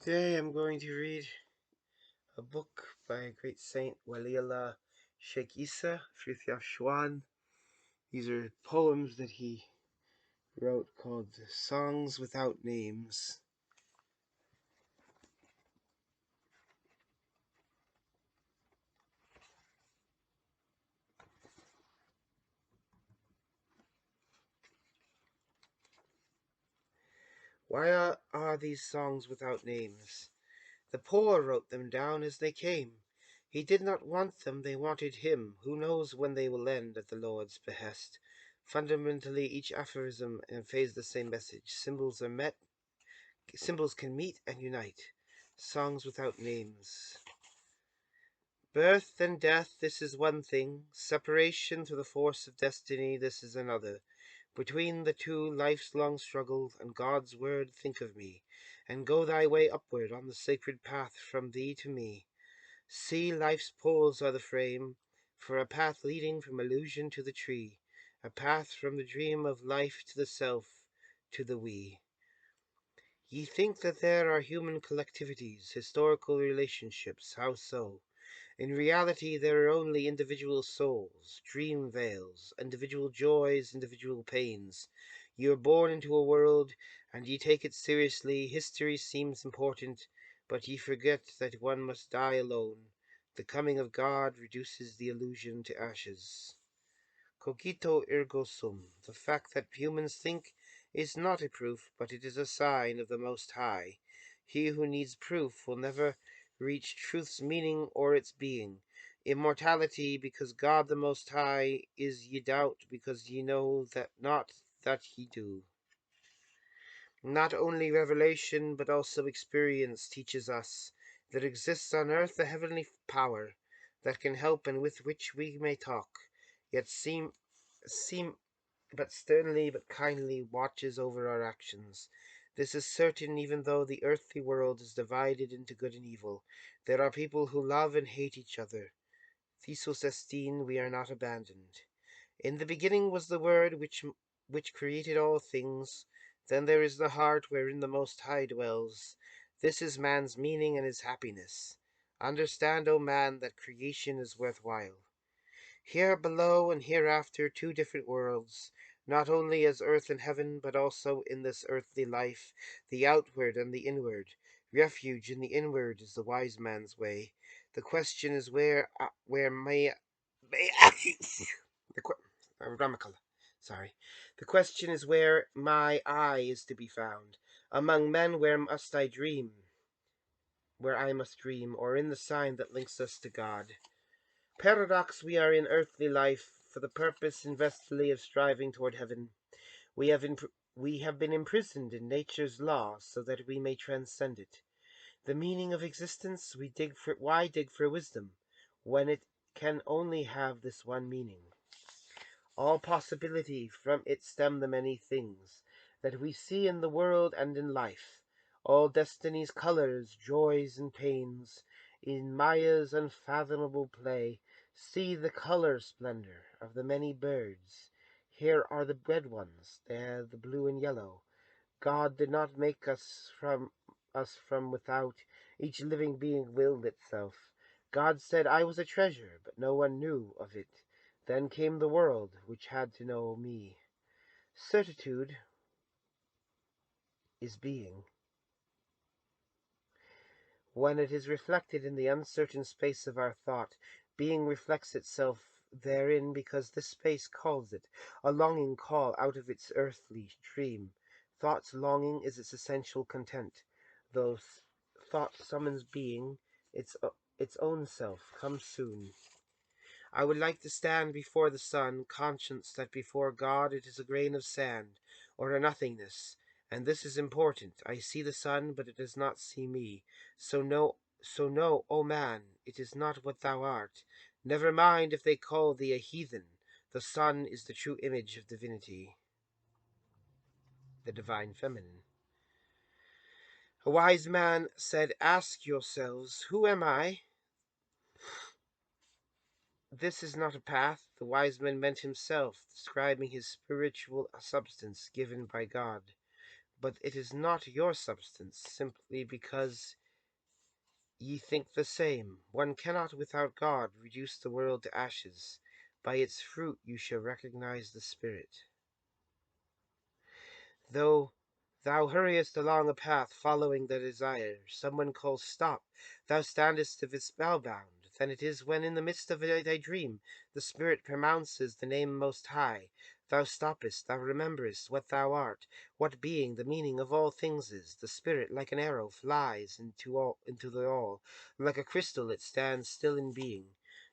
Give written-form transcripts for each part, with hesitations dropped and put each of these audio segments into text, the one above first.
Today I'm going to read a book by a great saint, waliullah, Shaykh frithjof. These are poems that he wrote called Songs Without Names. Why are these songs without names? The poor wrote them down as they came. He did not want them, they wanted him. Who knows when they will end at the Lord's behest? Fundamentally, each aphorism conveys the same message. Symbols can meet and unite. Songs without names. Birth and death, this is one thing. Separation through the force of destiny, this is another. Between the two, life's long struggle, and God's word, think of me, and go thy way upward on the sacred path from thee to me. See, life's poles are the frame, for a path leading from illusion to the tree, a path from the dream of life to the self, to the we. Ye think that there are human collectivities, historical relationships, how so? In reality there are only individual souls, dream veils, individual joys, individual pains. You are born into a world, and ye take it seriously. History seems important, but ye forget that one must die alone. The coming of God reduces the illusion to ashes. Cogito ergo sum. The fact that humans think is not a proof, but it is a sign of the Most High. He who needs proof will never reach truth's meaning or its being. Immortality, because God the Most High is ye doubt, because ye know that not that ye do. Not only revelation, but also experience teaches us there exists on earth a heavenly power that can help and with which we may talk, yet seem but sternly but kindly watches over our actions. This is certain even though the earthly world is divided into good and evil. There are people who love and hate each other. Thesus estine, we are not abandoned. In the beginning was the Word which created all things. Then there is the heart wherein the Most High dwells. This is man's meaning and his happiness. Understand, O man, that creation is worthwhile. Here below and hereafter two different worlds, not only as earth and heaven, but also in this earthly life, the outward and the inward. Refuge in the inward is the wise man's way. The question is where may the grammatical. Sorry. The question is where my I is to be found. Among men, where must I dream? Where I must dream, or in the sign that links us to God. Paradox, we are in earthly life for the purpose investly of striving toward heaven. We have been imprisoned in nature's law so that we may transcend it. The meaning of existence, why dig for wisdom when it can only have this one meaning? All possibility, from it stem the many things that we see in the world and in life, all destiny's colors, joys and pains, in Maya's unfathomable play. See the color splendor of the many birds. Here are the red ones, there the blue and yellow. God did not make us from without. Each living being willed itself. God said, I was a treasure, but no one knew of it. Then came the world, which had to know me. Certitude is being. When it is reflected in the uncertain space of our thought, being reflects itself therein because this space calls it, a longing call out of its earthly dream. Thought's longing is its essential content. Though thought summons being, its own self comes soon. I would like to stand before the sun, conscious that before God it is a grain of sand, or a nothingness. And this is important. I see the sun, but it does not see me. So know, O man, it is not what thou art. Never mind if they call thee a heathen. The sun is the true image of divinity, the divine feminine. A wise man said, ask yourselves, who am I? This is not a path. The wise man meant himself, describing his spiritual substance given by God. but it is not your substance, simply because ye think the same. One cannot without God reduce the world to ashes. By its fruit you shall recognize the Spirit. Though thou hurriest along a path following the desire, someone calls stop. Thou standest as if spellbound. Then it is when in the midst of thy dream the Spirit pronounces the name Most High. Thou stoppest, thou rememberest what thou art, what being the meaning of all things is. The Spirit like an arrow flies into the all. Like a crystal it stands still in being.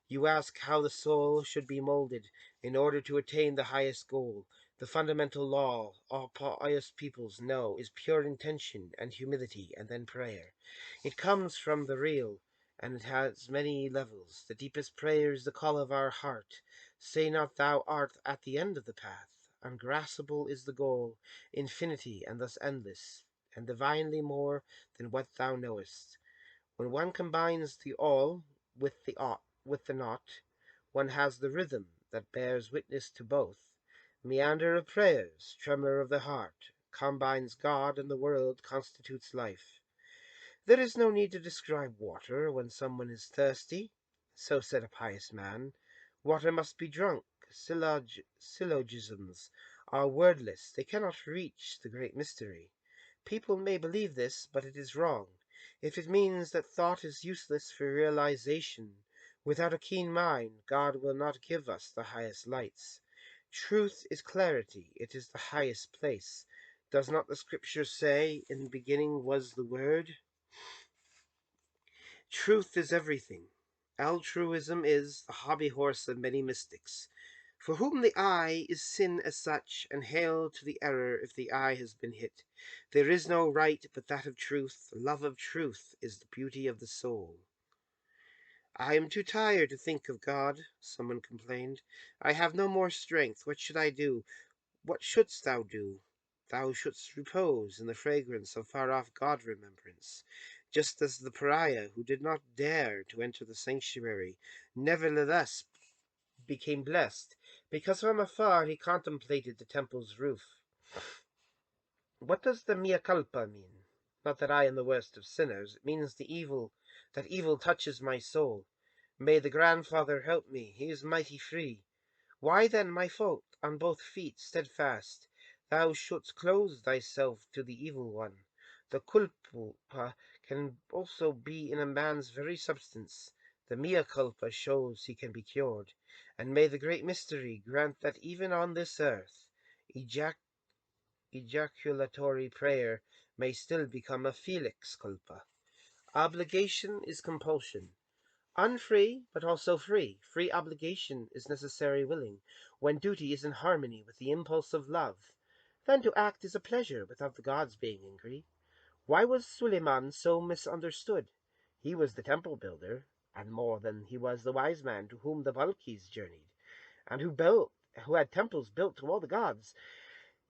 You ask how the soul should be molded in order to attain the highest goal. The fundamental law all pious peoples know is pure intention and humility and then prayer. It comes from the real, and it has many levels. The deepest prayer is the call of our heart. Say not thou art at the end of the path. Ungraspable is the goal, infinity and thus endless, and divinely more than what thou knowest. When one combines the all with the not, one has the rhythm that bears witness to both. Meander of prayers, tremor of the heart, combines God and the world, constitutes life. There is no need to describe water when someone is thirsty. So said a pious man. Water must be drunk. Syllogisms are wordless. They cannot reach the great mystery. People may believe this, but it is wrong. If it means that thought is useless for realization, without a keen mind, God will not give us the highest lights. Truth is clarity. It is the highest place. Does not the scripture say, in the beginning was the Word? Truth is everything. Altruism is the hobby horse of many mystics, for whom the eye is sin as such, and hail to the error if the eye has been hit. There is no right but that of truth. Love of truth is the beauty of the soul. I am too tired to think of God, someone complained. I have no more strength. What should I do? What shouldst thou do? Thou shouldst repose in the fragrance of far-off God-remembrance, just as the pariah who did not dare to enter the sanctuary nevertheless became blessed, because from afar he contemplated the temple's roof. What does the mea culpa mean? Not that I am the worst of sinners. It means that evil touches my soul. May the grandfather help me. He is mighty free. Why then, my fault, on both feet steadfast, thou shouldst close thyself to the evil one. The culpa can also be in a man's very substance. The mea culpa shows he can be cured. And may the great mystery grant that even on this earth, ejaculatory prayer may still become a felix culpa. Obligation is compulsion. Unfree, but also free. Free obligation is necessary willing, when duty is in harmony with the impulse of love. Then to act is a pleasure without the gods being angry. Why was Suleiman so misunderstood? He was the temple builder, and more than he was the wise man to whom the Balkis journeyed, and who had temples built to all the gods.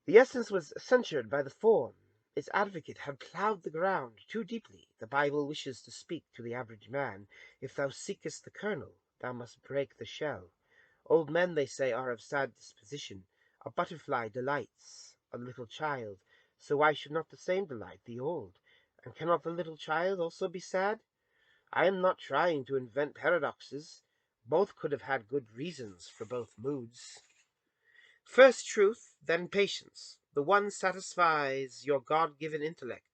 The essence was censured by the form. Its advocate had ploughed the ground too deeply. The Bible wishes to speak to the average man. If thou seekest the kernel, thou must break the shell. Old men, they say, are of sad disposition. A butterfly delights a little child, so why should not the same delight the old? And cannot the little child also be sad? I am not trying to invent paradoxes. Both could have had good reasons for both moods. First truth, then patience. The one satisfies your God-given intellect.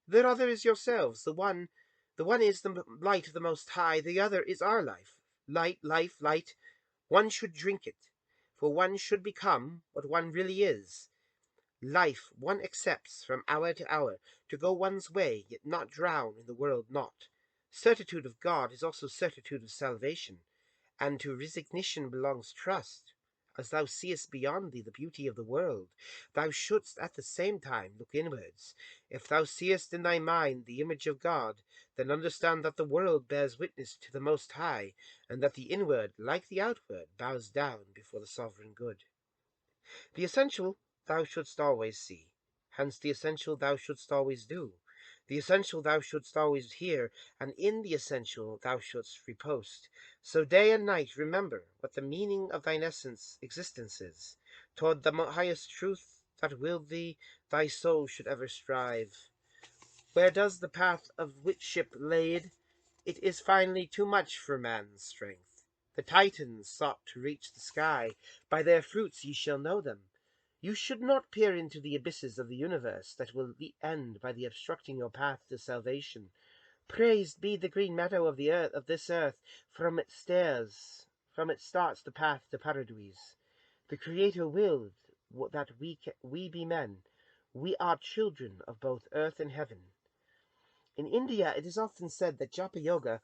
The other is yourselves. The one is the light of the Most High. The other is our life. Light, life, light. One should drink it, for one should become what one really is. Life one accepts from hour to hour, to go one's way, yet not drown in the world not. Certitude of God is also certitude of salvation, and to resignation belongs trust. As thou seest beyond thee the beauty of the world, thou shouldst at the same time look inwards. If thou seest in thy mind the image of God, then understand that the world bears witness to the Most High, and that the inward, like the outward, bows down before the sovereign good. The essential thou shouldst always see, hence the essential thou shouldst always do. The essential thou shouldst always hear, and in the essential thou shouldst repost. So day and night remember what the meaning of thine existence is. Toward the highest truth that willed thee, thy soul should ever strive. Where does the path of witship laid? It is finally too much for man's strength. The Titans sought to reach the sky. By their fruits ye shall know them. You should not peer into the abysses of the universe that will end by the obstructing your path to salvation. Praised be the green meadow of the earth of this earth, from it starts the path to Paradise. The Creator willed that we be men. We are children of both earth and heaven. In India, it is often said that Japa Yoga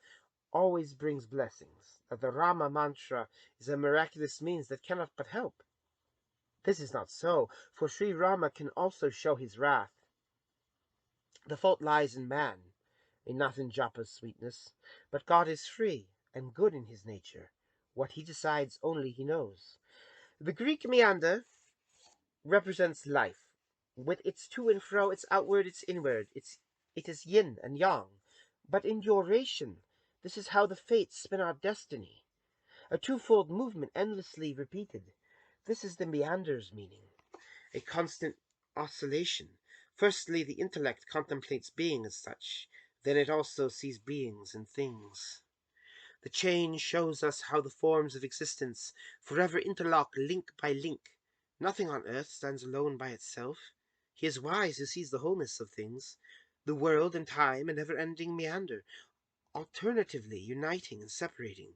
always brings blessings, that the Rama mantra is a miraculous means that cannot but help. This is not so, for Sri Rama can also show his wrath. The fault lies in man, and not in Japa's sweetness, but God is free and good in his nature. What he decides only he knows. The Greek meander represents life. With its to and fro, its outward, its inward, it is yin and yang. But in duration, this is how the fates spin our destiny. A twofold movement endlessly repeated. This is the meander's meaning. A constant oscillation. Firstly, the intellect contemplates being as such. Then it also sees beings and things. The change shows us how the forms of existence forever interlock link by link. Nothing on earth stands alone by itself. He is wise who sees the wholeness of things, the world and time a never-ending meander, alternatively uniting and separating.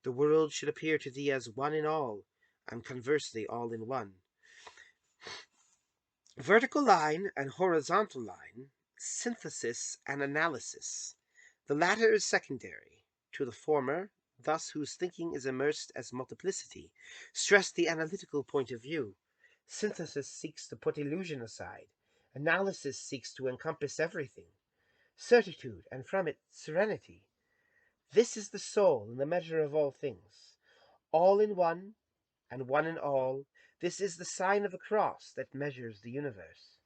The world should appear to thee as one in all, and conversely all in one. Vertical line and horizontal line, synthesis and analysis. The latter is secondary. To the former, thus whose thinking is immersed as multiplicity, stress the analytical point of view. Synthesis seeks to put illusion aside. Analysis seeks to encompass everything. Certitude, and from it serenity. This is the soul and the measure of all things. All in one, and one in all. This is the sign of a cross that measures the universe.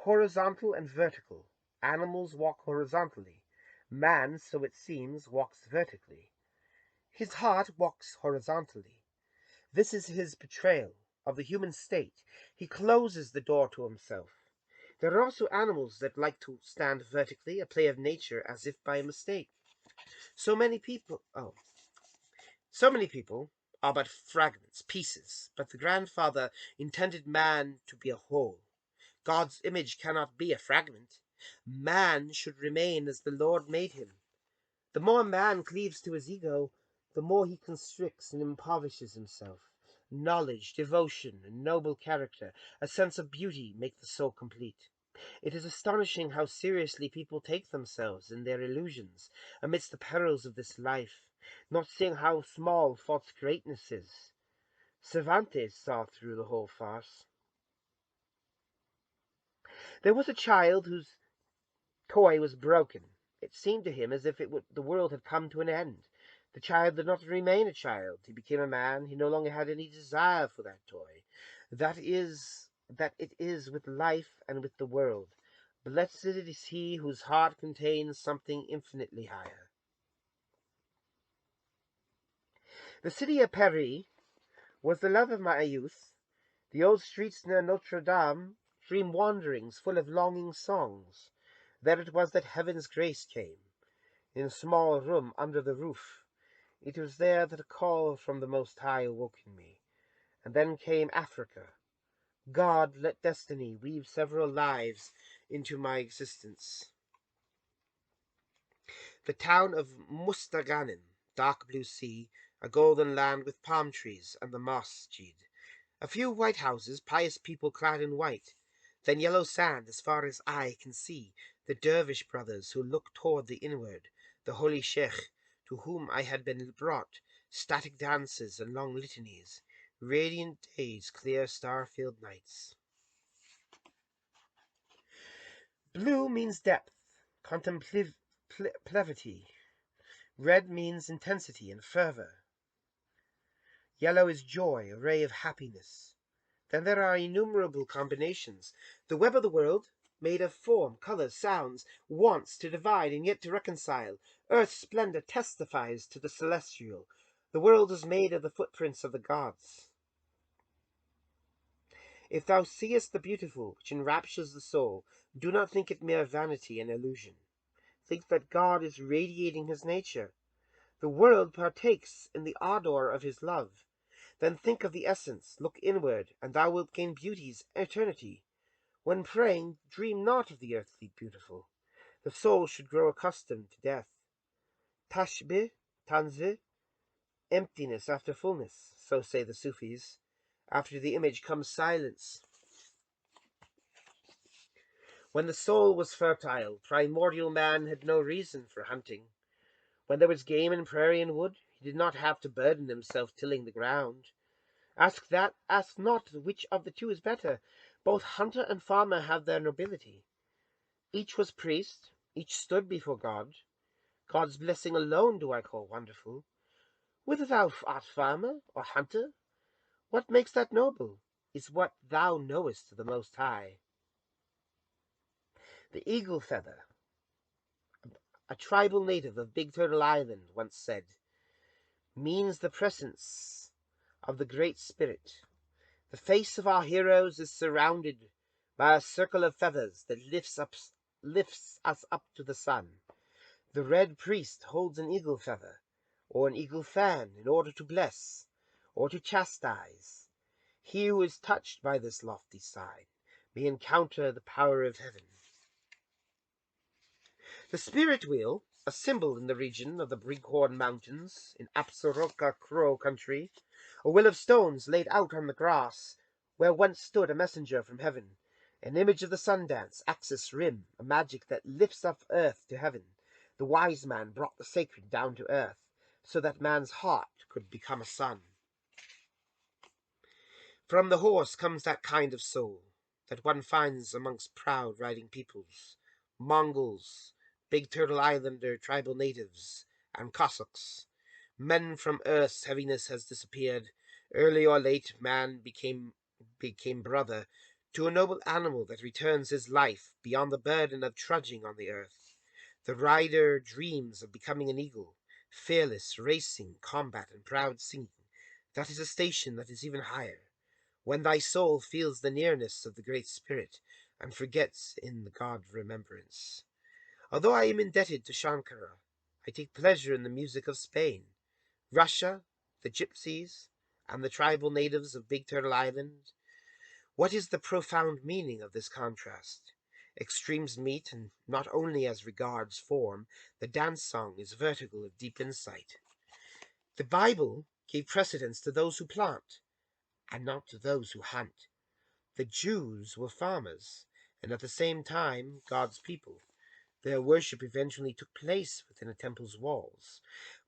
Horizontal and vertical. Animals walk horizontally. Man, so it seems, walks vertically. His heart walks horizontally. This is his portrayal of the human state. He closes the door to himself. There are also animals that like to stand vertically, a play of nature as if by mistake. So many people are but fragments, pieces, but the grandfather intended man to be a whole. God's image cannot be a fragment. Man should remain as the Lord made him. The more man cleaves to his ego, the more he constricts and impoverishes himself. Knowledge, devotion, and noble character, a sense of beauty make the soul complete. It is astonishing how seriously people take themselves and their illusions amidst the perils of this life, not seeing how small false greatness is. Cervantes saw through the whole farce. There was a child whose toy was broken. It seemed to him as if the world had come to an end. The child did not remain a child. He became a man. He no longer had any desire for that toy. That it is with life and with the world. Blessed is he whose heart contains something infinitely higher. The city of Paris was the love of my youth. The old streets near Notre Dame, dream wanderings full of longing songs. There it was that heaven's grace came. In a small room under the roof. It was there that a call from the Most High awoke in me. And then came Africa. God, let destiny weave several lives into my existence. The town of Mustaganem, dark blue sea, a golden land with palm trees, and the masjid. A few white houses, pious people clad in white. Then yellow sand as far as eye can see, the dervish brothers who look toward the inward, the holy shaykh, to whom I had been brought, static dances and long litanies, radiant days, clear star-filled nights. Blue means depth, contemplativity. Red means intensity and fervor. Yellow is joy, a ray of happiness. Then there are innumerable combinations. The web of the world, made of form, colors, sounds, wants to divide and yet to reconcile. Earth's splendor testifies to the celestial. The world is made of the footprints of the gods. If thou seest the beautiful, which enraptures the soul, do not think it mere vanity and illusion. Think that God is radiating his nature. The world partakes in the ardor of his love. Then think of the essence, look inward, and thou wilt gain beauty's eternity. When praying, dream not of the earthly beautiful. The soul should grow accustomed to death. Tashbih, tanzih, emptiness after fullness, so say the Sufis. After the image comes silence. When the soul was fertile, primordial man had no reason for hunting. When there was game in prairie and wood, he did not have to burden himself tilling the ground. Ask not which of the two is better. Both hunter and farmer have their nobility. Each was priest, each stood before God. God's blessing alone do I call wonderful. Whether thou art farmer or hunter, what makes that noble is what thou knowest of the Most High. The eagle feather, a tribal native of Big Turtle Island, once said, means the presence of the Great Spirit. The face of our heroes is surrounded by a circle of feathers that lifts us up to the sun. The red priest holds an eagle feather, or an eagle fan, in order to bless, or to chastise. He who is touched by this lofty sign may encounter the power of heaven. The spirit wheel, a symbol in the region of the Bighorn Mountains, in Absaroka Crow country, a wheel of stones laid out on the grass, where once stood a messenger from heaven, an image of the sun dance, axis rim, a magic that lifts up earth to heaven. The wise man brought the sacred down to earth, so that man's heart could become a sun. From the horse comes that kind of soul that one finds amongst proud riding peoples, Mongols, Big Turtle Islander tribal natives, and Cossacks. Men from earth's heaviness has disappeared. Early or late, man became brother to a noble animal that returns his life beyond the burden of trudging on the earth. The rider dreams of becoming an eagle, fearless, racing, combat, and proud singing. That is a station that is even higher, when thy soul feels the nearness of the Great Spirit and forgets in the God remembrance. Although I am indebted to Shankara, I take pleasure in the music of Spain, Russia, the gypsies, and the tribal natives of Big Turtle Island. What is the profound meaning of this contrast? Extremes meet, and not only as regards form, the dance song is vertical of deep insight. The Bible gave precedence to those who plant, and not to those who hunt. The Jews were farmers, and at the same time God's people. Their worship eventually took place within a temple's walls.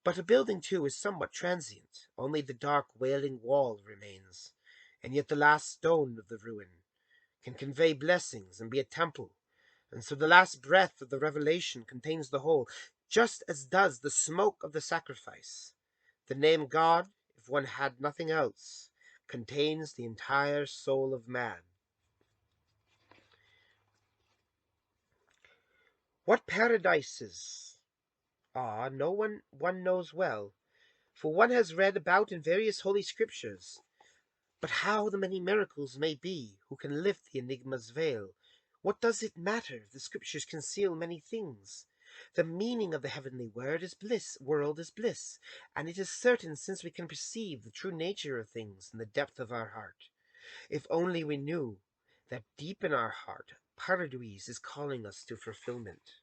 But a building too is somewhat transient. Only the dark wailing wall remains. And yet the last stone of the ruin can convey blessings and be a temple. And so the last breath of the revelation contains the whole, just as does the smoke of the sacrifice. The name God, if one had nothing else, contains the entire soul of man. What paradises are, one knows well, for one has read about in various holy scriptures. But how the many miracles may be, who can lift the enigma's veil? What does it matter if the scriptures conceal many things? The meaning of the heavenly world is bliss, and it is certain, since we can perceive the true nature of things in the depth of our heart. If only we knew that deep in our heart, Paradise is calling us to fulfillment.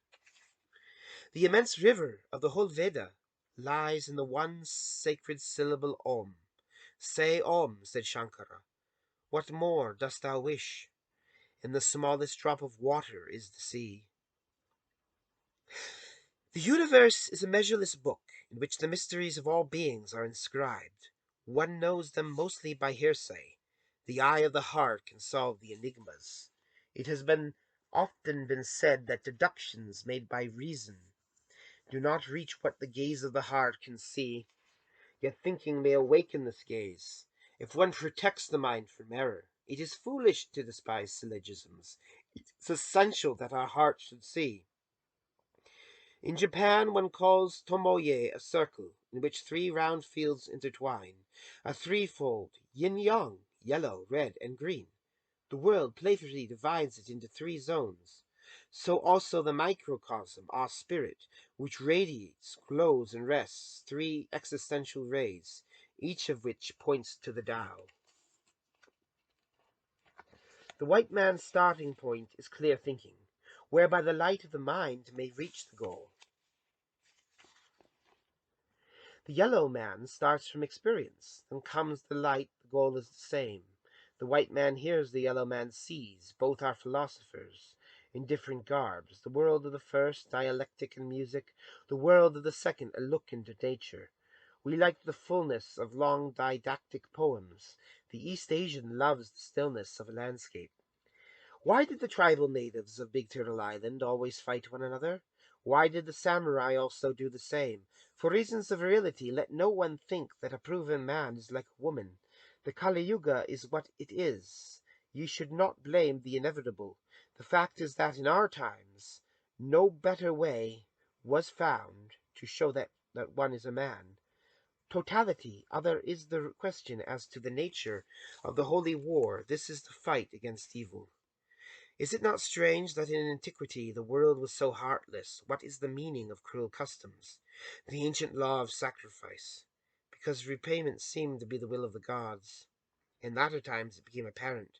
The immense river of the whole Veda lies in the one sacred syllable Om. Say Om, said Shankara. What more dost thou wish? In the smallest drop of water is the sea. The universe is a measureless book in which the mysteries of all beings are inscribed. One knows them mostly by hearsay. The eye of the heart can solve the enigmas. It has often been said that deductions made by reason do not reach what the gaze of the heart can see, yet thinking may awaken this gaze. If one protects the mind from error, it is foolish to despise syllogisms. It's essential that our heart should see. In Japan, one calls tomoye a circle in which three round fields intertwine, a threefold yin-yang, yellow, red, and green. The world playfully divides it into three zones. So also the microcosm, our spirit, which radiates, glows, and rests, three existential rays, each of which points to the Tao. The white man's starting point is clear thinking, whereby the light of the mind may reach the goal. The yellow man starts from experience, then comes the light, the goal is the same. The white man hears, the yellow man sees, both are philosophers, in different garbs. The world of the first, dialectic and music, the world of the second, a look into nature. We like the fullness of long didactic poems. The East Asian loves the stillness of a landscape. Why did the tribal natives of Big Turtle Island always fight one another? Why did the samurai also do the same? For reasons of virility, let no one think that a proven man is like a woman. The Kali Yuga is what it is. You should not blame the inevitable. The fact is that in our times, no better way was found to show that one is a man. Totality, other is the question as to the nature of the holy war. This is the fight against evil. Is it not strange that in antiquity the world was so heartless? What is the meaning of cruel customs? The ancient law of sacrifice. Because repayment seemed to be the will of the gods. In latter times it became apparent.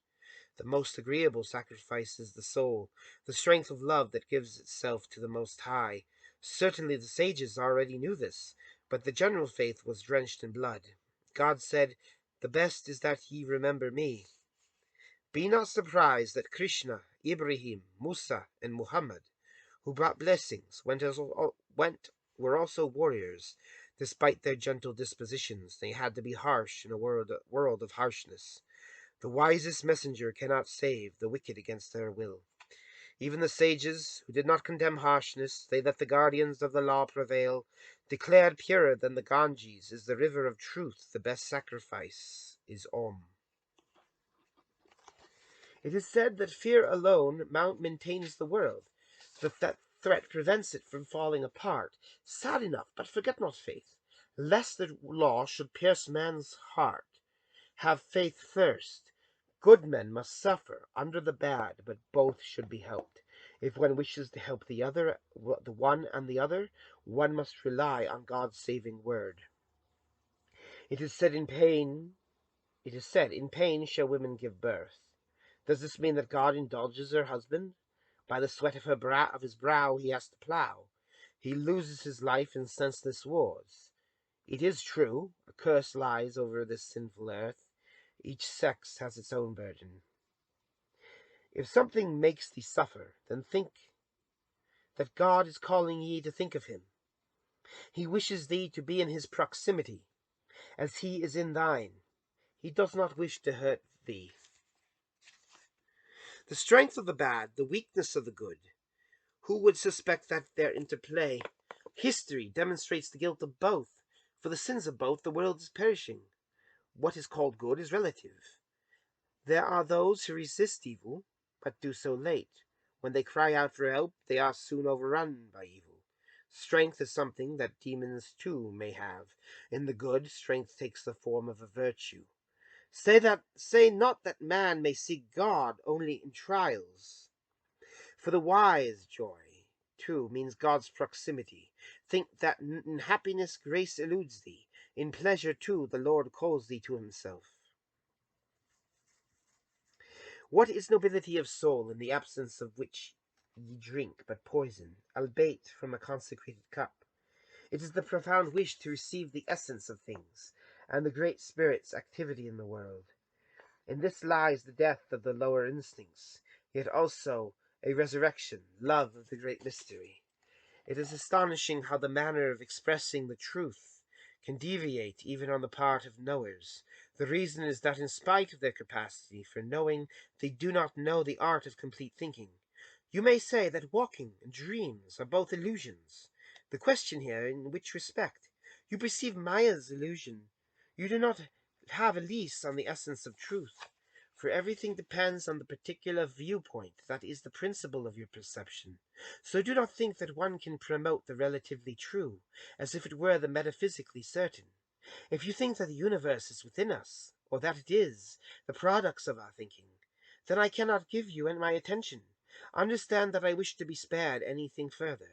The most agreeable sacrifice is the soul, the strength of love that gives itself to the Most High. Certainly the sages already knew this, but the general faith was drenched in blood. God said, "The best is that ye remember me." Be not surprised that Krishna, Ibrahim, Musa, and Muhammad, who brought blessings, were also warriors. Despite their gentle dispositions, they had to be harsh in a world of harshness. The wisest messenger cannot save the wicked against their will. Even the sages, who did not condemn harshness, they let the guardians of the law prevail, declared purer than the Ganges is the river of truth. The best sacrifice is Om. It is said that fear alone maintains the world, that threat prevents it from falling apart. Sad enough, but forget not faith, lest the law should pierce man's heart. Have faith first. Good men must suffer under the bad, but both should be helped. If one wishes to help the one and the other, one must rely on God's saving word. It is said, in pain shall women give birth. Does this mean that God indulges her husband? By the sweat of his brow he has to plow. He loses his life in senseless wars. It is true, a curse lies over this sinful earth. Each sex has its own burden. If something makes thee suffer, then think that God is calling ye to think of him. He wishes thee to be in his proximity, as he is in thine. He does not wish to hurt thee. The strength of the bad, the weakness of the good. Who would suspect that their interplay? History demonstrates the guilt of both. For the sins of both, the world is perishing. What is called good is relative. There are those who resist evil, but do so late. When they cry out for help, they are soon overrun by evil. Strength is something that demons too may have. In the good, strength takes the form of a virtue. Say not that man may seek God only in trials. For the wise, joy, too, means God's proximity. Think that in happiness grace eludes thee. In pleasure, too, the Lord calls thee to himself. What is nobility of soul, in the absence of which ye drink but poison, albeit from a consecrated cup? It is the profound wish to receive the essence of things, and the Great Spirit's activity in the world. In this lies the death of the lower instincts, yet also a resurrection, love of the great mystery. It is astonishing how the manner of expressing the truth can deviate even on the part of knowers. The reason is that in spite of their capacity for knowing, they do not know the art of complete thinking. You may say that walking and dreams are both illusions. The question here, in which respect? You perceive Maya's illusion. You do not have a lease on the essence of truth. For everything depends on the particular viewpoint that is the principle of your perception. So do not think that one can promote the relatively true, as if it were the metaphysically certain. If you think that the universe is within us, or that it is the products of our thinking, Then I cannot give you my attention. Understand that I wish to be spared anything further.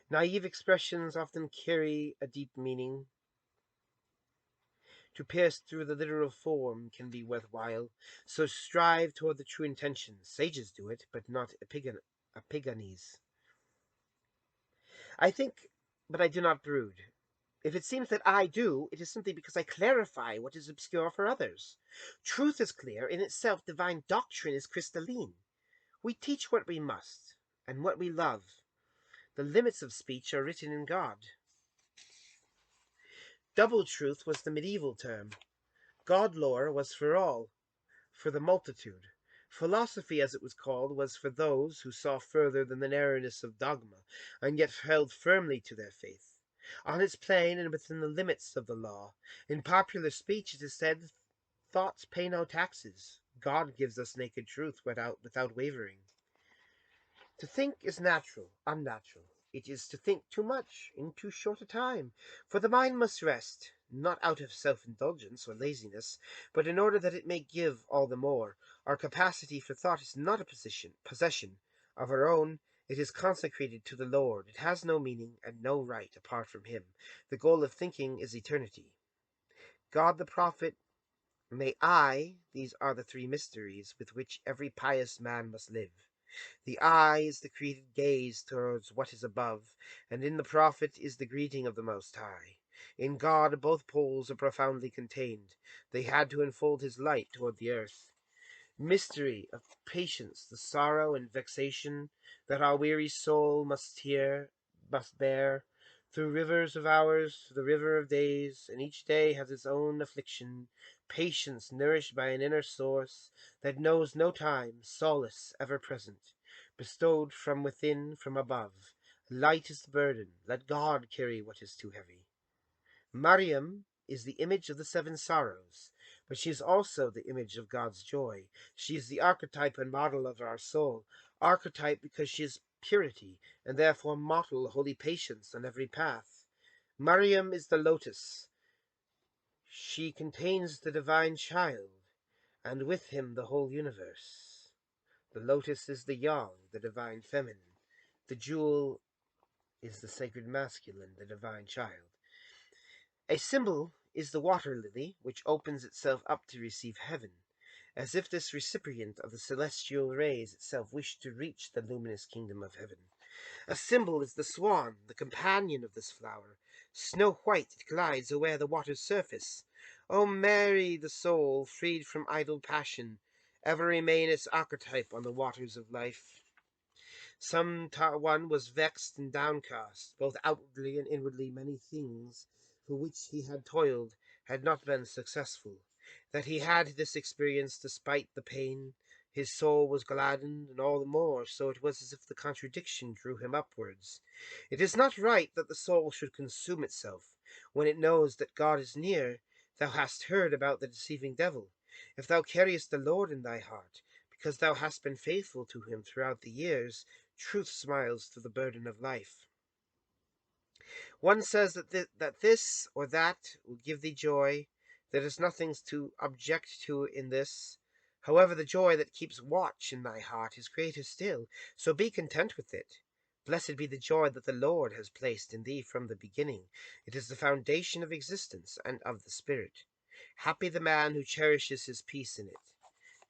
Naive expressions often carry a deep meaning. To pierce through the literal form can be worthwhile, so strive toward the true intention. Sages do it, but not epigones. I think, but I do not brood. If it seems that I do, it is simply because I clarify what is obscure for others. Truth is clear in itself, divine doctrine is crystalline. We teach what we must, and what we love. The limits of speech are written in God. Double truth was the medieval term. God lore was for all, for the multitude. Philosophy, as it was called, was for those who saw further than the narrowness of dogma, and yet held firmly to their faith. On its plane and within the limits of the law. In popular speech it is said, thoughts pay no taxes. God gives us naked truth without wavering. To think is natural, unnatural. It is to think too much in too short a time. For the mind must rest, not out of self-indulgence or laziness, but in order that it may give all the more. Our capacity for thought is not a possession of our own. It is consecrated to the Lord. It has no meaning and no right apart from him. The goal of thinking is eternity. God the prophet, may I, these are the three mysteries with which every pious man must live. The eye is the created gaze towards what is above, and in the prophet is the greeting of the Most High. In God both poles are profoundly contained. They had to unfold his light toward the earth. Mystery of patience, the sorrow and vexation that our weary soul must bear, through rivers of hours, to the river of days, and each day has its own affliction. Patience nourished by an inner source that knows no time, solace ever present, bestowed from within, from above. Light is the burden, let God carry what is too heavy. Mariam is the image of the seven sorrows, but she is also the image of God's joy. She is the archetype and model of our soul, archetype because she is purity, and therefore model holy patience on every path. Mariam is the lotus. She contains the divine child, and with him the whole universe. The lotus is the yang, the divine feminine. The jewel is the sacred masculine, the divine child. A symbol is the water lily, which opens itself up to receive heaven, as if this recipient of the celestial rays itself wished to reach the luminous kingdom of heaven. A symbol is the swan, the companion of this flower. Snow white it glides o'er the water's surface. O Mary, the soul, freed from idle passion, ever remain its archetype on the waters of life. One was vexed and downcast, both outwardly and inwardly. Many things for which he had toiled had not been successful. That he had this experience despite the pain, his soul was gladdened, and all the more so it was as if the contradiction drew him upwards. It is not right that the soul should consume itself, when it knows that God is near. Thou hast heard about the deceiving devil. If thou carriest the Lord in thy heart, because thou hast been faithful to him throughout the years, truth smiles through the burden of life. One says that this or that will give thee joy. There is nothing to object to in this. However, the joy that keeps watch in thy heart is greater still, so be content with it. Blessed be the joy that the Lord has placed in thee from the beginning. It is the foundation of existence and of the spirit. Happy the man who cherishes his peace in it.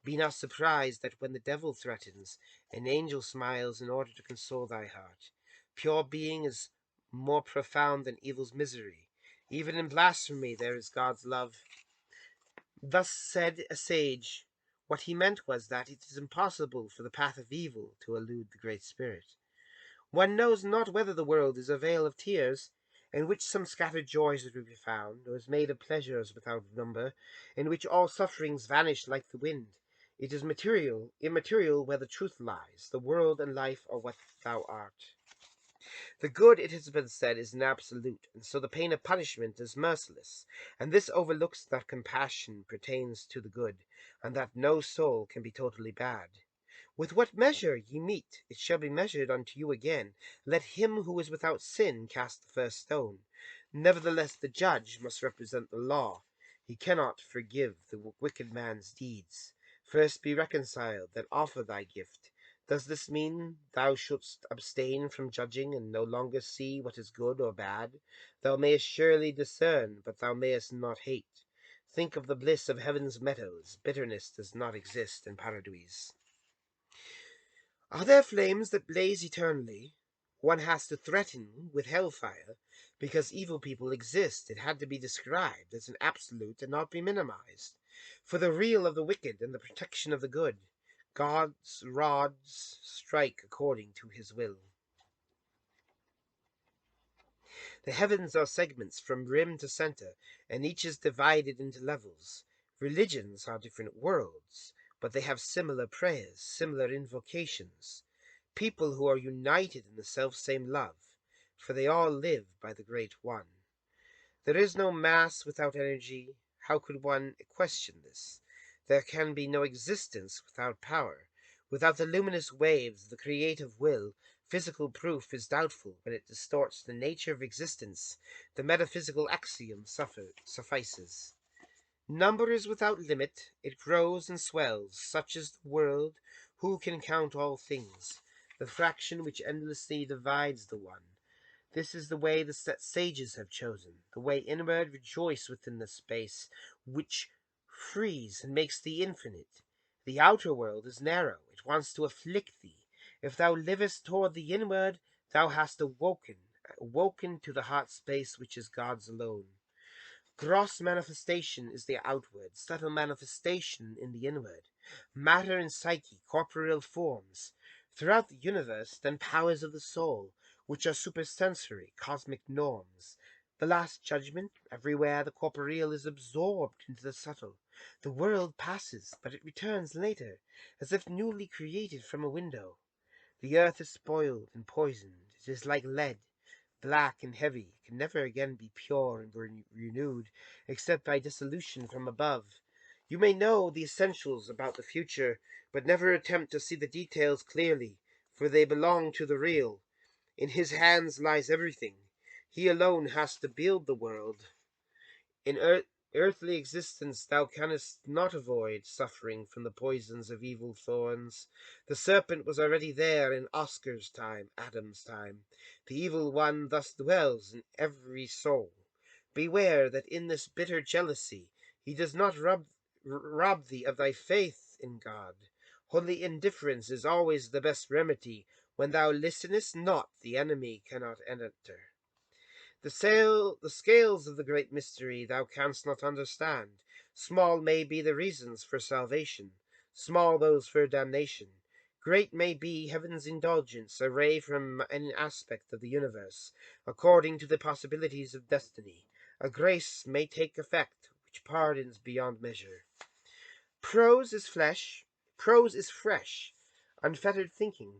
Be not surprised that when the devil threatens, an angel smiles in order to console thy heart. Pure being is more profound than evil's misery. Even in blasphemy there is God's love. Thus said a sage. What he meant was that it is impossible for the path of evil to elude the Great Spirit. One knows not whether the world is a vale of tears, in which some scattered joys are to be found, or is made of pleasures without number, in which all sufferings vanish like the wind. It is immaterial where the truth lies. The world and life are what thou art. The good, it has been said, is an absolute, and so the pain of punishment is merciless, and this overlooks that compassion pertains to the good, and that no soul can be totally bad. With what measure ye mete, it shall be measured unto you again. Let him who is without sin cast the first stone. Nevertheless, the judge must represent the law. He cannot forgive the wicked man's deeds. First be reconciled, then offer thy gift. Does this mean thou shouldst abstain from judging and no longer see what is good or bad? Thou mayest surely discern, but thou mayest not hate. Think of the bliss of heaven's meadows. Bitterness does not exist in Paradise. Are there flames that blaze eternally? One has to threaten with hellfire. Because evil people exist, it had to be described as an absolute and not be minimized. For the real of the wicked and the protection of the good, God's rods strike according to his will. The heavens are segments from rim to center, and each is divided into levels. Religions are different worlds, but they have similar prayers, similar invocations. People who are united in the self-same love, for they all live by the Great One. There is no mass without energy. How could one question this? There can be no existence without power. Without the luminous waves, the creative will, physical proof is doubtful when it distorts the nature of existence. The metaphysical axiom suffices. Number is without limit, it grows and swells, such is the world. Who can count all things? The fraction which endlessly divides the one. This is the way the sages have chosen, the way inward rejoice within the space, which frees and makes thee infinite. The outer world is narrow, it wants to afflict thee. If thou livest toward the inward, thou hast awoken to the heart space which is God's alone. Gross manifestation is the outward, subtle manifestation in the inward. Matter and psyche, corporeal forms. Throughout the universe, then powers of the soul, which are supersensory, cosmic norms. The last judgment, everywhere the corporeal is absorbed into the subtle. The world passes, but it returns later, as if newly created from a window. The earth is spoiled and poisoned. It is like lead, black and heavy, can never again be pure and renewed, except by dissolution from above. You may know the essentials about the future, but never attempt to see the details clearly, for they belong to the real. In his hands lies everything. He alone has to build the world. In earthly existence thou canst not avoid suffering from the poisons of evil thorns. The serpent was already there in Oscar's time, Adam's time. The evil one thus dwells in every soul. Beware that in this bitter jealousy he does not rob thee of thy faith in God. Holy indifference is always the best remedy. When thou listenest not, the enemy cannot enter. The scales of the great mystery thou canst not understand. Small may be the reasons for salvation, small those for damnation. Great may be heaven's indulgence, a ray from an aspect of the universe, according to the possibilities of destiny. A grace may take effect which pardons beyond measure. Prose is fresh, unfettered thinking.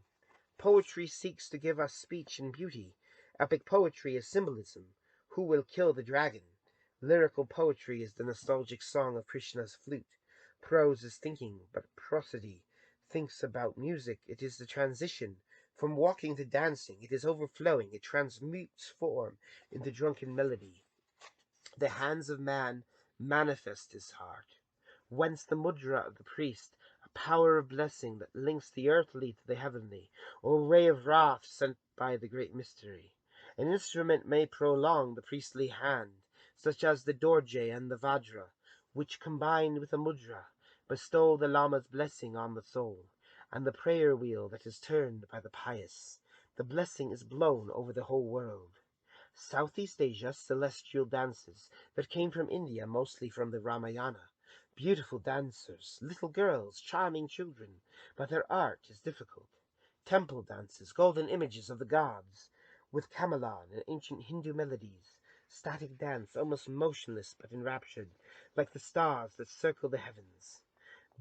Poetry seeks to give us speech and beauty. Epic poetry is symbolism. Who will kill the dragon? Lyrical poetry is the nostalgic song of Krishna's flute. Prose is thinking, but prosody thinks about music. It is the transition from walking to dancing. It is overflowing. It transmutes form into drunken melody. The hands of man manifest his heart. Whence the mudra of the priest, a power of blessing that links the earthly to the heavenly, or ray of wrath sent by the great mystery. An instrument may prolong the priestly hand, such as the dorje and the vajra, which, combined with the mudra, bestow the lama's blessing on the soul, and the prayer wheel that is turned by the pious. The blessing is blown over the whole world. Southeast Asia, celestial dances that came from India, mostly from the Ramayana. Beautiful dancers, little girls, charming children, but their art is difficult. Temple dances, golden images of the gods, with gamelan and ancient Hindu melodies. Static dance, almost motionless but enraptured, like the stars that circle the heavens.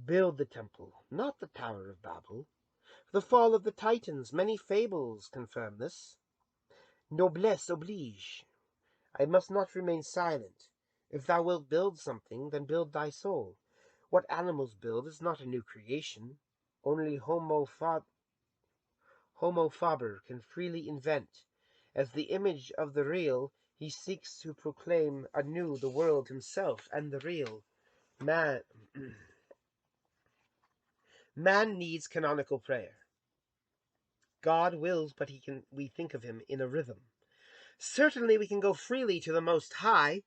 Build the temple, not the Tower of Babel. The fall of the Titans, many fables confirm this. Noblesse oblige. I must not remain silent. If thou wilt build something, then build thy soul. What animals build is not a new creation. Only Homo faber can freely invent. As the image of the real, he seeks to proclaim anew the world himself and the real. Man, man needs canonical prayer. God wills, but we think of him in a rhythm. Certainly we can go freely to the Most High.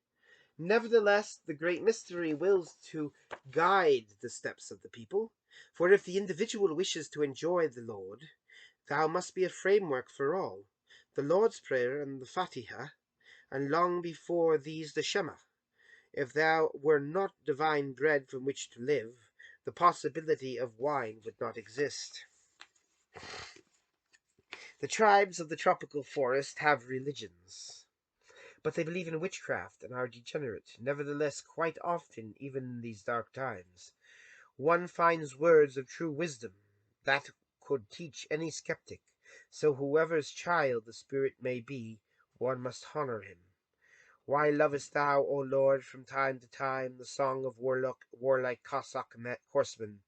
Nevertheless, the great mystery wills to guide the steps of the people. For if the individual wishes to enjoy the Lord, thou must be a framework for all. The Lord's Prayer and the Fatiha, and long before these the Shema. If thou were not divine bread from which to live, the possibility of wine would not exist. The tribes of the tropical forest have religions, but they believe in witchcraft and are degenerate. Nevertheless, quite often, even in these dark times, one finds words of true wisdom that could teach any skeptic. So whoever's child the spirit may be, one must honor him. Why lovest thou, O Lord, from time to time the song of warlike Cossack horsemen?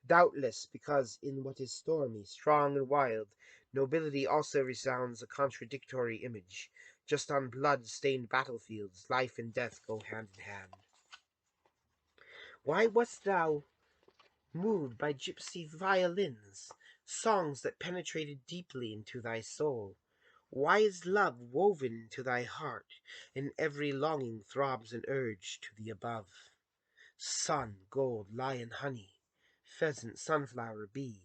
Doubtless because in what is stormy, strong, and wild, nobility also resounds a contradictory image. Just on blood-stained battlefields, life and death go hand in hand. Why wast thou moved by gypsy violins, songs that penetrated deeply into thy soul? Why is love woven into thy heart, and every longing throbs an urge to the above? Sun, gold, lion, honey, pheasant, sunflower, bee,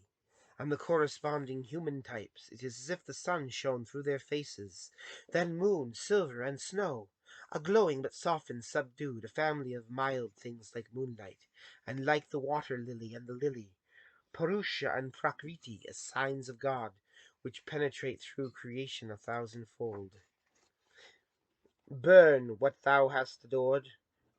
and the corresponding human types, it is as if the sun shone through their faces, then moon, silver, and snow, a glowing but softened, subdued, a family of mild things like moonlight, and like the water lily and the lily, Purusha and Prakriti as signs of God, which penetrate through creation a thousandfold. Burn what thou hast adored,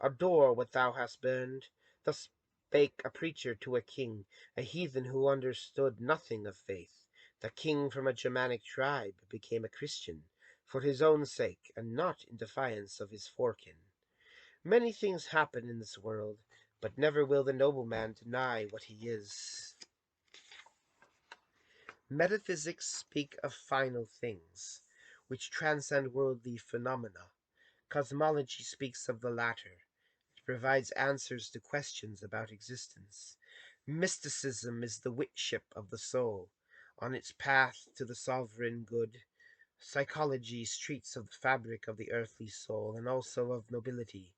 adore what thou hast burned. Thus spake a preacher to a king, a heathen who understood nothing of faith. The king from a Germanic tribe became a Christian for his own sake, and not in defiance of his forekin. Many things happen in this world, but never will the nobleman deny what he is. Metaphysics speak of final things, which transcend worldly phenomena. Cosmology speaks of the latter. It provides answers to questions about existence. Mysticism is the witch ship of the soul, on its path to the sovereign good. Psychology treats of the fabric of the earthly soul, and also of nobility.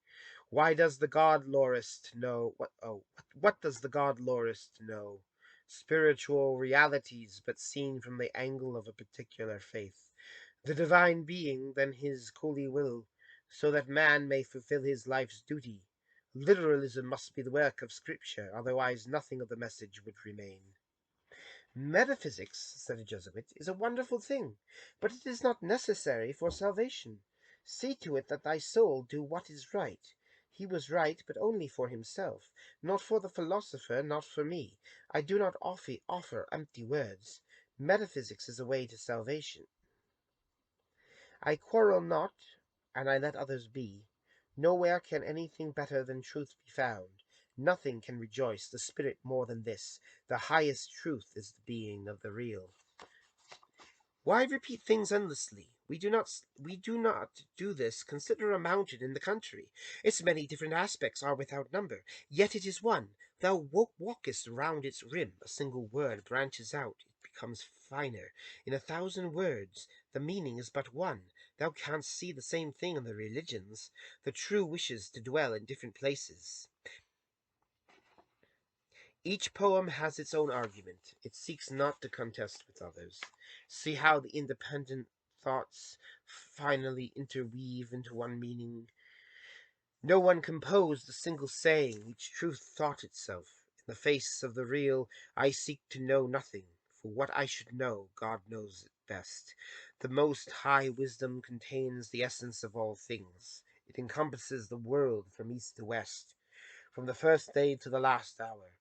Why does the god lorist know what does the god lorist know? Spiritual realities, but seen from the angle of a particular faith. The divine being, then his holy will, so that man may fulfill his life's duty. Literalism must be the work of Scripture, otherwise nothing of the message would remain. Metaphysics, said a Jesuit, is a wonderful thing, but it is not necessary for salvation. See to it that thy soul do what is right. He was right, but only for himself, not for the philosopher, not for me. I do not offer empty words. Metaphysics is a way to salvation. I quarrel not, and I let others be. Nowhere can anything better than truth be found. Nothing can rejoice the spirit more than this. The highest truth is the being of the real. Why repeat things endlessly? We do not do this. Consider a mountain in the country. Its many different aspects are without number, yet it is one. Thou walkest round its rim. A single word branches out. It becomes finer. In 1,000 words, the meaning is but one. Thou canst see the same thing in the religions. The true wishes to dwell in different places. Each poem has its own argument. It seeks not to contest with others. See how the independent thoughts finally interweave into one meaning. No one composed a single saying, each truth thought itself. In the face of the real, I seek to know nothing. For what I should know, God knows it best. The most high wisdom contains the essence of all things. It encompasses the world from east to west, from the first day to the last hour.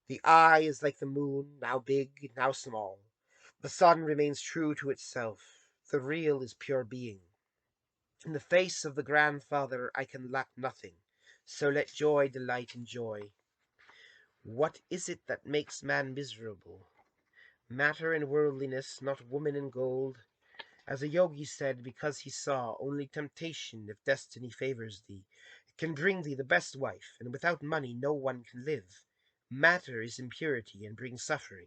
The eye is like the moon, now big, now small. The sun remains true to itself. The real is pure being. In the face of the grandfather I can lack nothing. So let joy delight in joy. What is it that makes man miserable? Matter and worldliness, not woman and gold. As a yogi said, because he saw only temptation if destiny favors thee. It can bring thee the best wife, and without money no one can live. Matter is impurity and brings suffering.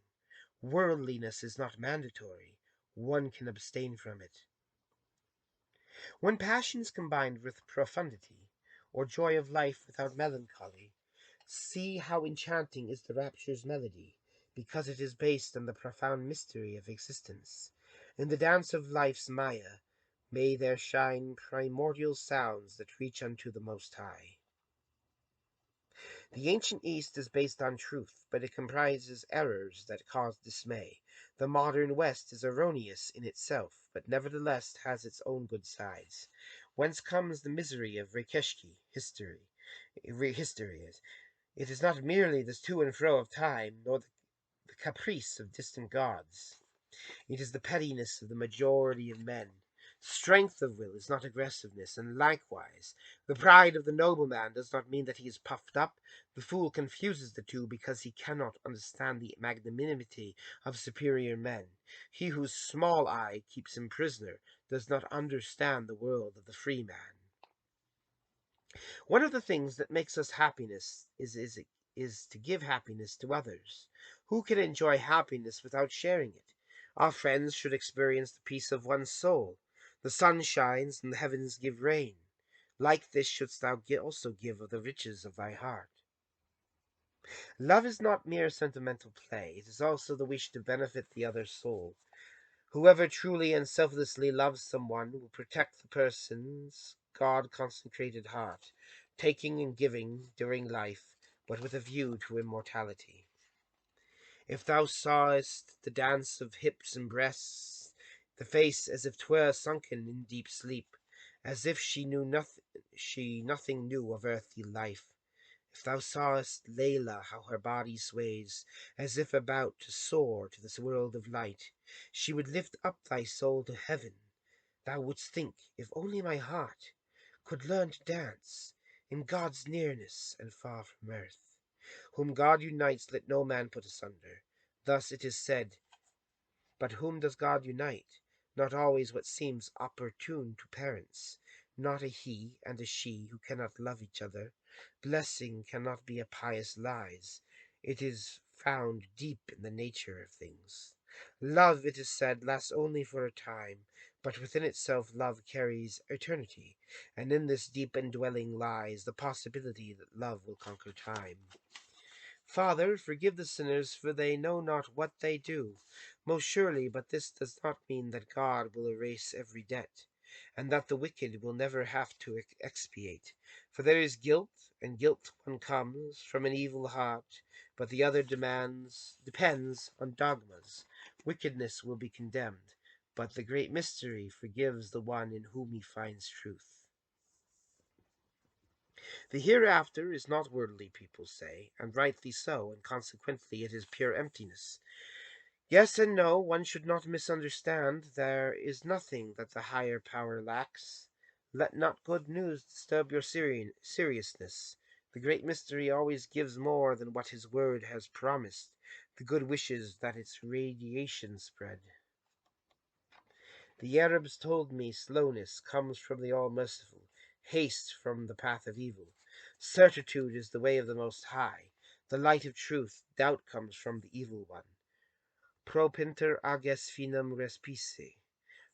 Worldliness is not mandatory. One can abstain from it. When passion is combined with profundity, or joy of life without melancholy, see how enchanting is the rapture's melody, because it is based on the profound mystery of existence. In the dance of life's Maya, may there shine primordial sounds that reach unto the Most High. The ancient East is based on truth, but it comprises errors that cause dismay. The modern West is erroneous in itself, but nevertheless has its own good sides. Whence comes the misery of Rekeshki history? It is not merely the to and fro of time, nor the caprice of distant gods. It is the pettiness of the majority of men. Strength of will is not aggressiveness, and likewise, the pride of the nobleman does not mean that he is puffed up. The fool confuses the two because he cannot understand the magnanimity of superior men. He whose small eye keeps him prisoner does not understand the world of the free man. One of the things that makes us happiness is to give happiness to others. Who can enjoy happiness without sharing it? Our friends should experience the peace of one's soul. The sun shines and the heavens give rain. Like this shouldst thou also give of the riches of thy heart. Love is not mere sentimental play, it is also the wish to benefit the other soul. Whoever truly and selflessly loves someone will protect the person's God-consecrated heart, taking and giving during life, but with a view to immortality. If thou sawest the dance of hips and breasts, the face as if 'twere sunken in deep sleep, as if she nothing knew of earthly life. If thou sawest Layla, how her body sways, as if about to soar to this world of light, she would lift up thy soul to heaven. Thou wouldst think, if only my heart could learn to dance in God's nearness and far from earth. Whom God unites, let no man put asunder. Thus it is said, but whom does God unite? Not always what seems opportune to parents. Not a he and a she who cannot love each other. Blessing cannot be a pious lies. It is found deep in the nature of things. Love, it is said, lasts only for a time, but within itself love carries eternity, and in this deep indwelling lies the possibility that love will conquer time. Father, forgive the sinners, for they know not what they do. Most surely, but this does not mean that God will erase every debt, and that the wicked will never have to expiate. For there is guilt, and guilt one comes from an evil heart, but the other depends on dogmas. Wickedness will be condemned, but the great mystery forgives the one in whom he finds truth. The hereafter is not worldly, people say, and rightly so, and consequently it is pure emptiness. Yes and no, one should not misunderstand. There is nothing that the higher power lacks. Let not good news disturb your seriousness. The great mystery always gives more than what his word has promised. The good wishes that its radiation spread. The Arabs told me slowness comes from the All-Merciful, haste from the path of evil. Certitude is the way of the Most High, the light of truth. Doubt comes from the evil one. Propinter ages finem respice.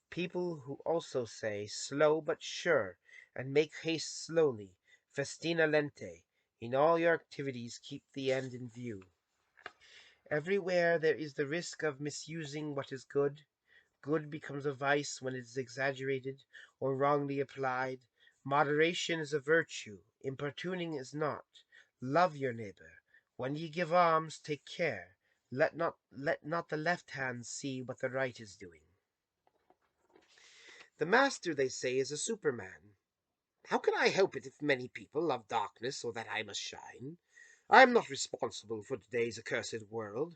People who also say, slow but sure, and make haste slowly, festina lente. In all your activities keep the end in view. Everywhere there is the risk of misusing what is good. Good becomes a vice when it is exaggerated or wrongly applied. Moderation is a virtue, importuning is not. Love your neighbor. When ye give alms, take care. Let not the left hand see what the right is doing. The master, they say, is a superman. How can I help it if many people love darkness or that I must shine? I am not responsible for today's accursed world.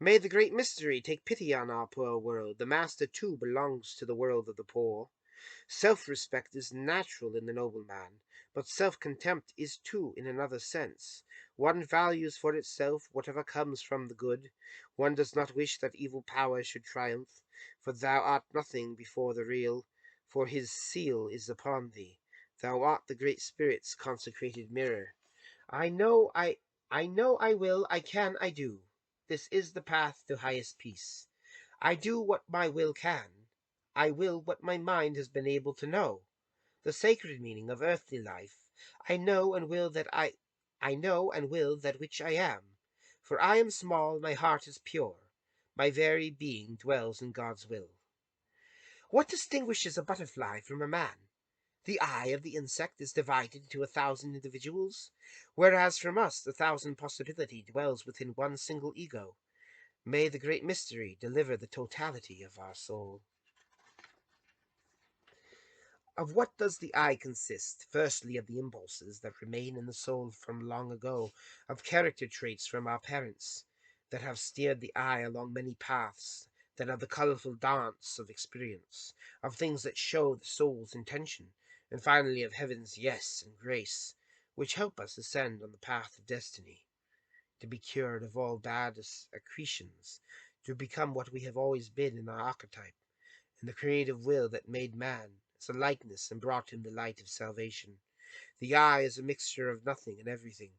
May the great mystery take pity on our poor world. The master, too, belongs to the world of the poor. Self-respect is natural in the noble man, but self-contempt is too in another sense. One values for itself whatever comes from the good. One does not wish that evil power should triumph, for thou art nothing before the real, for his seal is upon thee. Thou art the Great Spirit's consecrated mirror. I know, I will, I can, I do. This is the path to highest peace. I do what my will can. I will what my mind has been able to know. The sacred meaning of earthly life. I know and will that which I am. For I am small, my heart is pure. My very being dwells in God's will. What distinguishes a butterfly from a man? The eye of the insect is divided into 1,000 individuals, whereas from us 1,000 possibility dwells within one single ego. May the great mystery deliver the totality of our soul. Of what does the eye consist? Firstly, of the impulses that remain in the soul from long ago, of character traits from our parents that have steered the eye along many paths, that are the colorful dance of experience, of things that show the soul's intention, and finally of heaven's yes and grace, which help us ascend on the path of destiny, to be cured of all bad accretions, to become what we have always been in our archetype, and the creative will that made man as a likeness and brought him the light of salvation. The eye is a mixture of nothing and everything,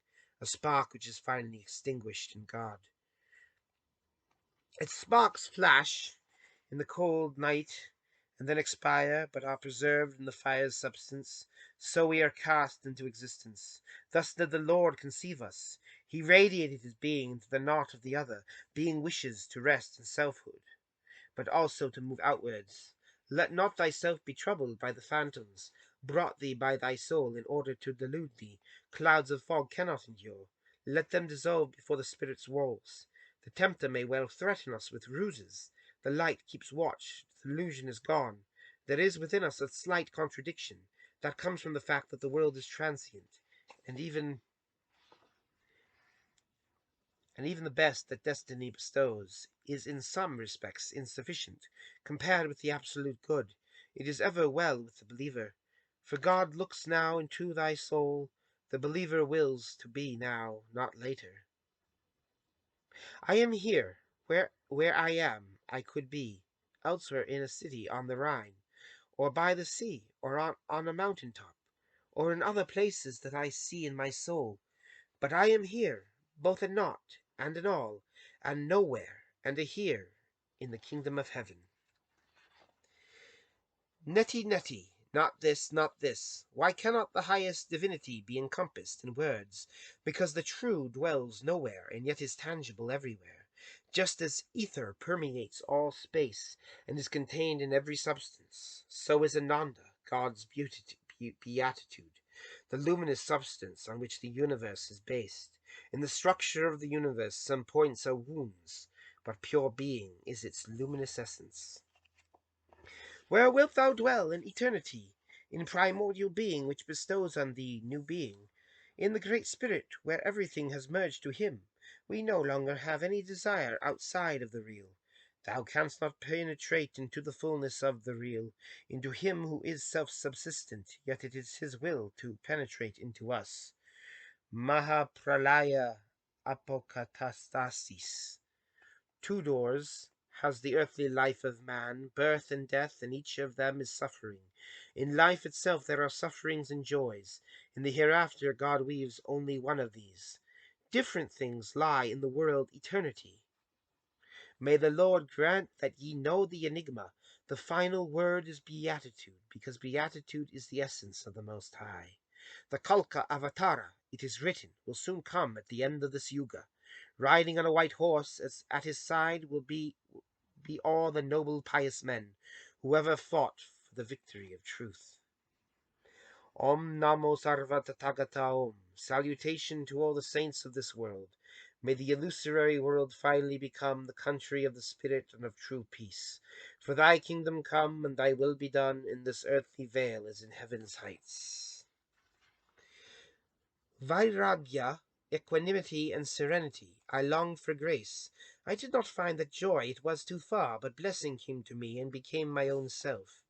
a spark which is finally extinguished in God. Its sparks flash in the cold night and then expire, but are preserved in the fire's substance. So we are cast into existence. Thus did the Lord conceive us. He radiated his being into the knot of the other. Being wishes to rest in selfhood, but also to move outwards. Let not thyself be troubled by the phantoms, brought thee by thy soul in order to delude thee. Clouds of fog cannot endure. Let them dissolve before the spirit's walls. The tempter may well threaten us with ruses. The light keeps watch. The illusion is gone. There is within us a slight contradiction. That comes from the fact that the world is transient, and even the best that destiny bestows is in some respects insufficient, compared with the absolute good. It is ever well with the believer. For God looks now into thy soul, the believer wills to be now, not later. I am here, where I am, I could be, elsewhere in a city on the Rhine, or by the sea, or on a mountain top, or in other places that I see in my soul. But I am here, both in naught, and in all, and nowhere, and a here, in the kingdom of heaven. Netty, netty, not this, not this. Why cannot the highest divinity be encompassed in words? Because the true dwells nowhere, and yet is tangible everywhere. Just as ether permeates all space, and is contained in every substance, so is Ananda, God's beatitude, the luminous substance on which the universe is based. In the structure of the universe some points are wounds, but pure being is its luminous essence. Where wilt thou dwell in eternity? In primordial being which bestows on thee new being. In the Great Spirit where everything has merged to him. We no longer have any desire outside of the real. Thou canst not penetrate into the fullness of the real, into him who is self-subsistent, yet it is his will to penetrate into us. Mahapralaya apokatastasis. Two doors has the earthly life of man, birth and death, and each of them is suffering. In life itself there are sufferings and joys. In the hereafter God weaves only one of these. Different things lie in the world eternity. May the Lord grant that ye know the enigma. The final word is beatitude, because beatitude is the essence of the Most High. The Kalka Avatara, it is written, will soon come at the end of this yuga. Riding on a white horse, as at his side will be all the noble pious men who ever fought for the victory of truth. Om Namo Sarva Tathagata Om. Salutation to all the saints of this world. May the illusory world finally become the country of the spirit and of true peace. For thy kingdom come, and thy will be done in this earthly vale as in heaven's heights. Vairagya, equanimity and serenity. I longed for grace. I did not find that joy, it was too far, but blessing came to me and became my own self.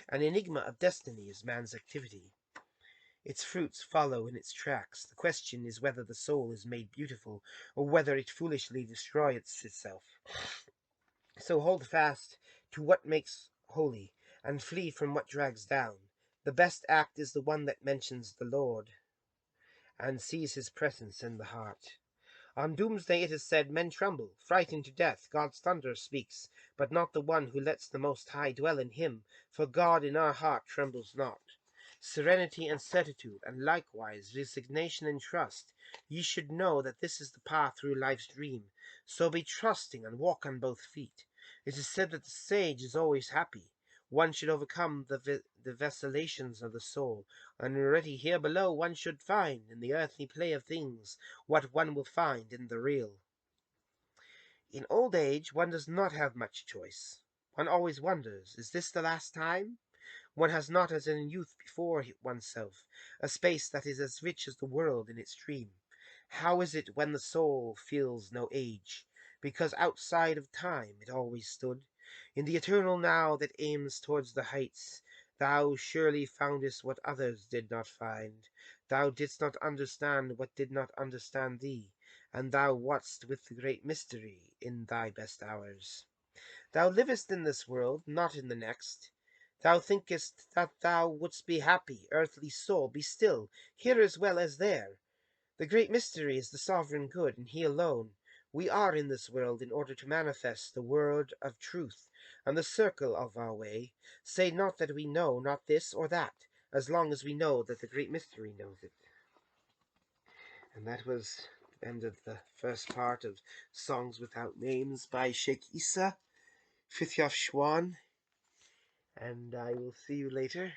An enigma of destiny is man's activity. Its fruits follow in its tracks. The question is whether the soul is made beautiful, or whether it foolishly destroys itself. So hold fast to what makes holy, and flee from what drags down. The best act is the one that mentions the Lord, and sees his presence in the heart. On doomsday it is said, men tremble, frightened to death. God's thunder speaks, but not the one who lets the Most High dwell in him, for God in our heart trembles not. Serenity and certitude, and likewise resignation and trust. Ye should know that this is the path through life's dream. So be trusting and walk on both feet. It is said that the sage is always happy. One should overcome the vacillations of the soul, and already here below one should find, in the earthly play of things, what one will find in the real. In old age one does not have much choice. One always wonders, is this the last time? One has not as in youth before oneself a space that is as rich as the world in its dream. How is it when the soul feels no age? Because outside of time it always stood. In the eternal now that aims towards the heights, thou surely foundest what others did not find. Thou didst not understand what did not understand thee, and thou wast with the great mystery in thy best hours. Thou livest in this world, not in the next. Thou thinkest that thou wouldst be happy, earthly soul, be still, here as well as there. The great mystery is the sovereign good, and he alone. We are in this world in order to manifest the word of truth, and the circle of our way. Say not that we know not this or that, as long as we know that the great mystery knows it. And that was the end of the first part of Songs Without Names by Sheikh Issa, frithjof, and I will see you later.